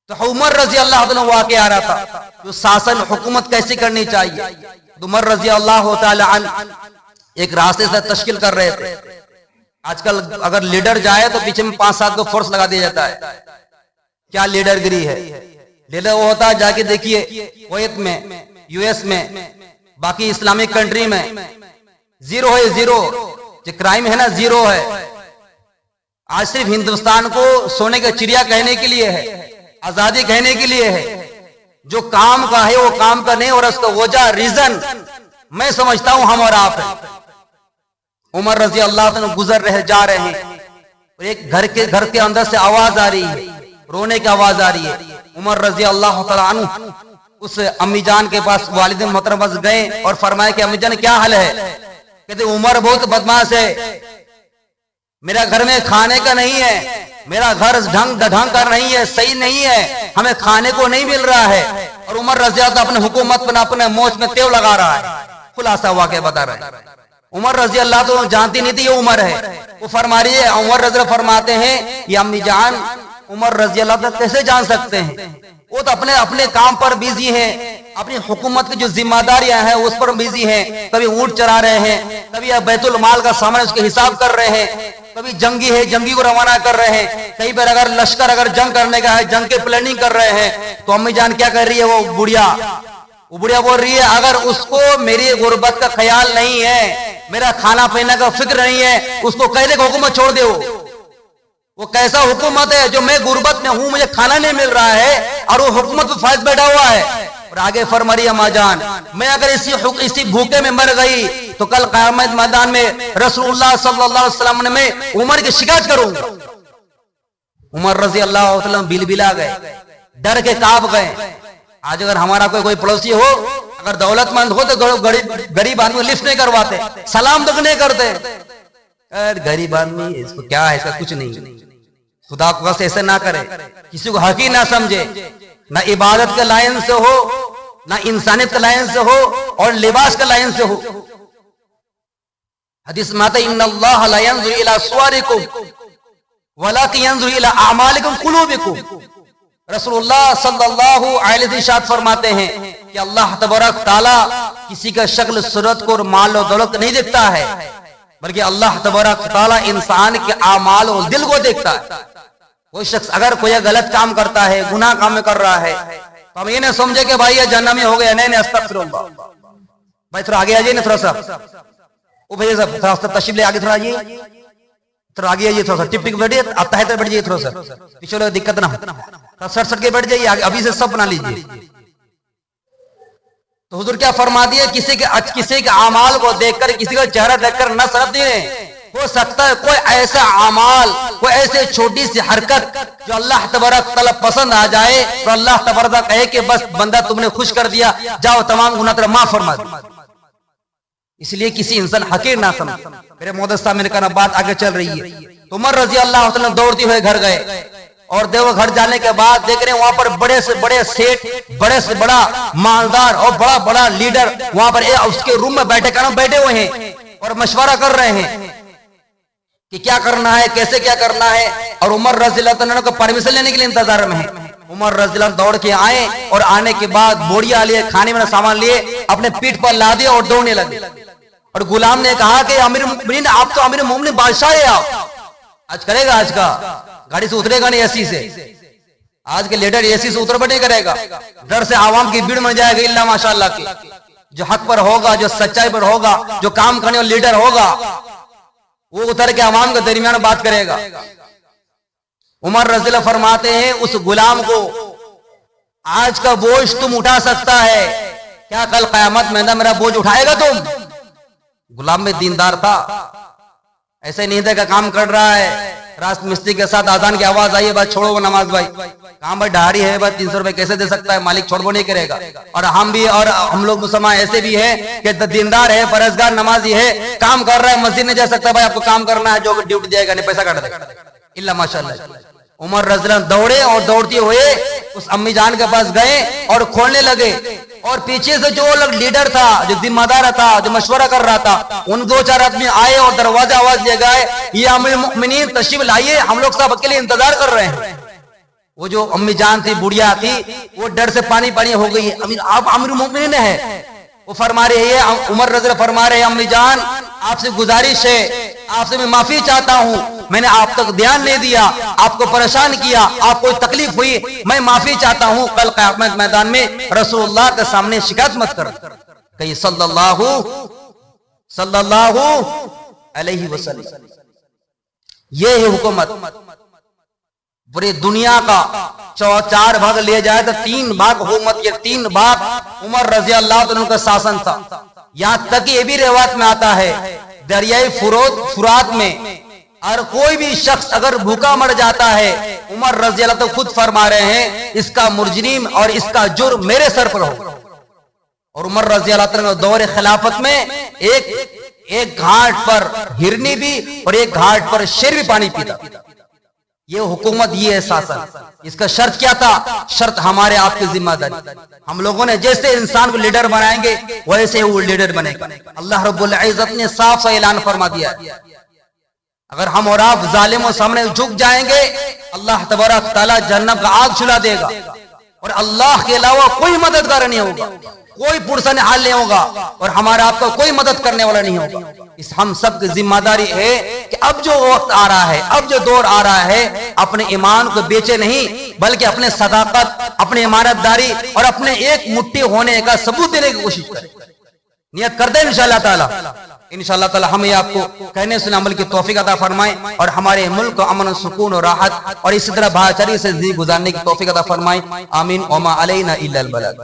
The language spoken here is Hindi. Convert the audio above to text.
तो उमर रजी अल्लाह तआला वाक़या आ रहा था तो शासन हुकूमत कैसी करनी चाहिए। तो उमर रजी अल्लाह तआला अन्हु एक रास्ते से तश्कील कर रहे थे। आजकल अगर लीडर जाए तो पीछे में 5-7 को फोर्स लगा दिया जाता है। क्या लीडरगिरी है? लीडर वो होता है, जाके देखिए कुवैत में, यूएस में, बाकी इस्लामिक कंट्री में जीरो है, जीरो। जो क्राइम है ना, जीरो है। आज सिर्फ हिंदुस्तान को सोने का चिड़िया कहने के लिए है, आजादी कहने के लिए है। जो काम का है वो काम का नहीं, और उसका वजह रीजन मैं समझता हूं हम और आप है। उमर रजी अल्लाह तआला गुजर रहे, जा रहे हैं, और एक घर के अंदर से आवाज आ रही है, रोने की आवाज आ रही है। उमर रजी अल्लाह तआला अन्हु उस अम्मी जान के पास, वालिद मोहतरमा गए और फरमाया कि अम्मी जान क्या हाल है? कहते उमर बहुत बदमाश है, मेरा घर में खाने का नहीं है, मेरा घर ढंग का नहीं है, सही नहीं है, हमें खाने को नहीं मिल रहा है। और उमर रजी अल्लाह अपने हुकूमत पर अपने मोच में तेव लगा रहा है। खुलासा वाक़या बता रहे हैं। उमर रजी अल्लाह तो जानती नहीं थी ये उमर है। वो फरमा रही है, उमर रजी फरमाते हैं ये अम्मी जान उमर रजी अल्लाह कैसे जान सकते हैं? वो तो अपने अपने काम पर बिजी हैं, अपनी हुकूमत की जो जिम्मेदारियां हैं उस पर बिजी हैं। कभी ऊंट चरा रहे हैं, कभी बैतुल माल का सामान उसके हिसाब कर रहे हैं, कभी जंगी है, जंगी को रवाना कर रहे हैं, कहीं पर अगर लश्कर अगर जंग करने का है, जंग की प्लानिंग कर रहे हैं। तो अम्मी जान क्या कर रही है? वो बुढ़िया बोल रही है, अगर उसको मेरी गुर्बत का ख्याल नहीं है, मेरा खाना पीना का फिक्र नहीं है, उसको कह दे हुकूमत छोड़ दे। वो कैसा हुकूमत है जो मैं गुर्बत में हूं, मुझे खाना नहीं मिल रहा है और वो हुकूमत पे फायद बैठा हुआ है। और आगे फरमा रही अम्मा जान, मैं अगर इसी भूखे में मर गई तो कल क़यामत मैदान में रसूलुल्लाह सल्लल्लाहु अलैहि वसल्लम में उमर की शिकायत करूंगा। उमर रजी अल्लाह तआला बिलबिला गए, डर के कांप गए। आज अगर हमारा कोई पड़ोसी हो, अगर दौलतमंद हो तो गरीब आदमी लिफ्ट नहीं करवाते, सलाम तक नहीं करते। गरीब आदमी इसको क्या है, इसका कुछ नहीं। खुदा को बस ऐसे ना करे, किसी को हकी ना समझे, ना इबादत के लाइन से हो, ना इंसानियत के लाइन से हो, और लिबास के लाइन से हो। हदीस में आता है इन्नल्लाह ला यंजुरु इला सुवारिकुम वलाकिन यंजुरु इला अमालिकुम कुलूबिकुम। रसूलुल्लाह सल्लल्लाहु अलैहि वसल्लम फरमाते हैं कि अल्लाह तबारक ताला किसी का शक्ल सूरत को और माल और दौलत नहीं देखता है, बल्कि अल्लाह तबारक ताला इंसान के आमाल और दिल को देखता है। कोई शख्स अगर कोई गलत काम करता है, गुनाह काम कर रहा है, तो हम ये ना समझे कि भाई ये जन्नत में हो गया। नहीं, अस्तगफिरुल्लाह। भाई थोड़ा आगे आइए ना, थोड़ा सा ओ भैया साहब, थोड़ा सा तशरीफ ले आगे, थोड़ा आइए, थोड़ा आगे आइए, थोड़ा सा टिप टिप बैठिए, आता है तो बैठ जाइए, थोड़ा सा पीछे लोग दिक्कत ना हो, सट के बैठ जाइए, अभी से सब बना लीजिए। तो हुजूर क्या फरमा दिए, किसी के अमाल को देखकर, किसी का चेहरा देखकर न शर्फ दिए। हो सकता है कोई ऐसा अमाल, कोई ऐसे छोटी सी हरकत जो अल्लाह तबारक तआला पसंद आ जाए, तो अल्लाह तबारक कहे कि बस बंदा तुमने खुश कर दिया, जाओ तमाम गुनाह तेरा माफ फरमा दे। इसलिए किसी इंसान हकीर ना समझ। मेरे मोहम्मद साहब, मेरे कहना बात आगे चल रही है। तो उमर रजी अल्लाह तआला दौड़ते हुए घर गए, और देव घर जाने के बाद देख रहे हैं वहां पर बड़े से बड़े सेठ, बड़े से बड़ा मालदार और बड़ा बड़ा लीडर वहां पर उसके रूम में बैठे हुए हैं और मशवरा कर रहे हैं कि क्या करना है, कैसे क्या करना है। और उमर रज़ी अल्लाह तआला को परमिशन लेने के लिए इंतजार में है। उमर रज़ी अल्लाह दौड़ के आए, और आने के बाद बोरिया लिए, खाने में सामान लिए, अपने पीठ पर ला दिया और दौड़ने लगे। और गुलाम ने कहा कि अमीर मुमिनीन, आप तो अमीर मोमिनीन बादशाह है, आप आज करेगा, आज का गाड़ी से उतरेगा नहीं एसी से, आज के लीडर एसी से उतर नहीं करेगा, डर से आवाम की भीड़ में जाएगा। इल्ला माशाअल्लाह की जो हक पर होगा, जो सच्चाई पर होगा, जो काम करने वाला लीडर होगा, वो उतर के आवाम के दरमियान बात करेगा। उमर रज़ी अल्लाह फरमाते हैं उस गुलाम को, आज का बोझ तुम उठा सकता है, क्या कल क़यामत में मेरा बोझ उठाएगा तुम? गुलाम में दीनदार था, ऐसे नहीं था का काम कर रहा है, रात मिस्त्री के साथ आजान की आवाज आई है, बस छोड़ो वो नमाज, भाई काम भाई ढारी है, बस 300 रुपए कैसे दे सकता है, मालिक छोड़ वो नहीं करेगा। और हम भी, और हम लोग मुसलमान ऐसे भी है कि दीनदार है, परहेज़गार, नमाजी है, काम कर रहा है, मस्जिद नहीं जा सकता, भाई आपको काम करना है, जो ड्यूटी जाएगा नहीं पैसा काट देगा। इल्ला माशाअल्लाह। उमर रज़ी अल्लाह दौड़े और दौड़ते हुए उस अम्मी जान के पास गए और खोलने लगे। और पीछे से जो लोग लीडर था, जो जिम्मेदार था, जो मशवरा कर रहा था, उन 2-4 आदमी आए और दरवाजा आवाज ले गए, ये अमीर मुमिनीन तशरीफ लाइए, हम लोग सब अकेले इंतजार कर रहे हैं। वो जो अम्मी जान थी, बुढ़िया थी, वो डर से पानी पानी हो गई है। अमीर आप अमीर मोमिनीन है, वो फरमा रहे हैं, उमर रज़ी अल्लाह फरमा रहे हैं, अम्मी जान आपसे गुजारिश है, आपसे मैं माफी चाहता हूं, मैंने आप तक ध्यान नहीं दिया, आपको परेशान किया, आपको कोई तकलीफ हुई, मैं माफी चाहता हूं, कल क़यामत मैदान में रसूलुल्लाह के सामने शिकायत मत कर। कही सल्लल्लाहु अलैहि वसल्लम। ये है हुकूमत। पूरी दुनिया का 4 भाग ले जाए तो 3 भाग हुकूमत के 3 भाग उमर रज़ी अल्लाह अन्हु का शासन था। यहां तक ये भी रिवायत में आता है, दरियाई फुरात में और कोई भी शख्स अगर भूखा मर जाता है, उमर रज़ी अल्लाह तो खुद फरमा रहे हैं, इसका मुजरिम और इसका जुर्म मेरे सर पर हो। और उमर रज़ी अल्लाह अन्हु दौर खिलाफत में एक घाट पर हिरनी भी और एक घाट पर शेर भी पानी पीता। ये हुकूमत, ये है शासन। इसका शर्त क्या था? शर्त हमारे आपकी जिम्मेदारी। हम लोगों ने जैसे इंसान को लीडर बनाएंगे वैसे वो लीडर बनेगा। अल्लाह रब्बुल इज्जत ने साफ सा ऐलान फरमा दिया है, अगर हम और आप जालिमों सामने झुक जाएंगे, अल्लाह तबारक तआला जहन्नम का आग छुला देगा और अल्लाह के अलावा कोई मददगार नहीं होगा, कोई पुरसान हाल नहीं होगा और हमारा आपका कोई मदद करने वाला नहीं होगा। इस हम सब की जिम्मेदारी है कि अब जो वक्त आ रहा है, अब जो दौर आ रहा है, अपने ईमान को बेचे नहीं बल्कि अपने सदाकत, अपने ईमानदारी और अपने एक मुट्ठी होने का सबूत देने की कोशिश करें। नियत कर दे इंशाअल्लाह ताला। इंशाअल्लाह ताला हमें आपको कहने सुनने अमल की तौफीक अता फरमाए और हमारे मुल्क को अमन, सुकून और राहत और इसी तरह भाईचारे से जिंदगी गुजारने की तौफीक अता फरमाए। आमीन। वमा अलैना इल्लल बलाग।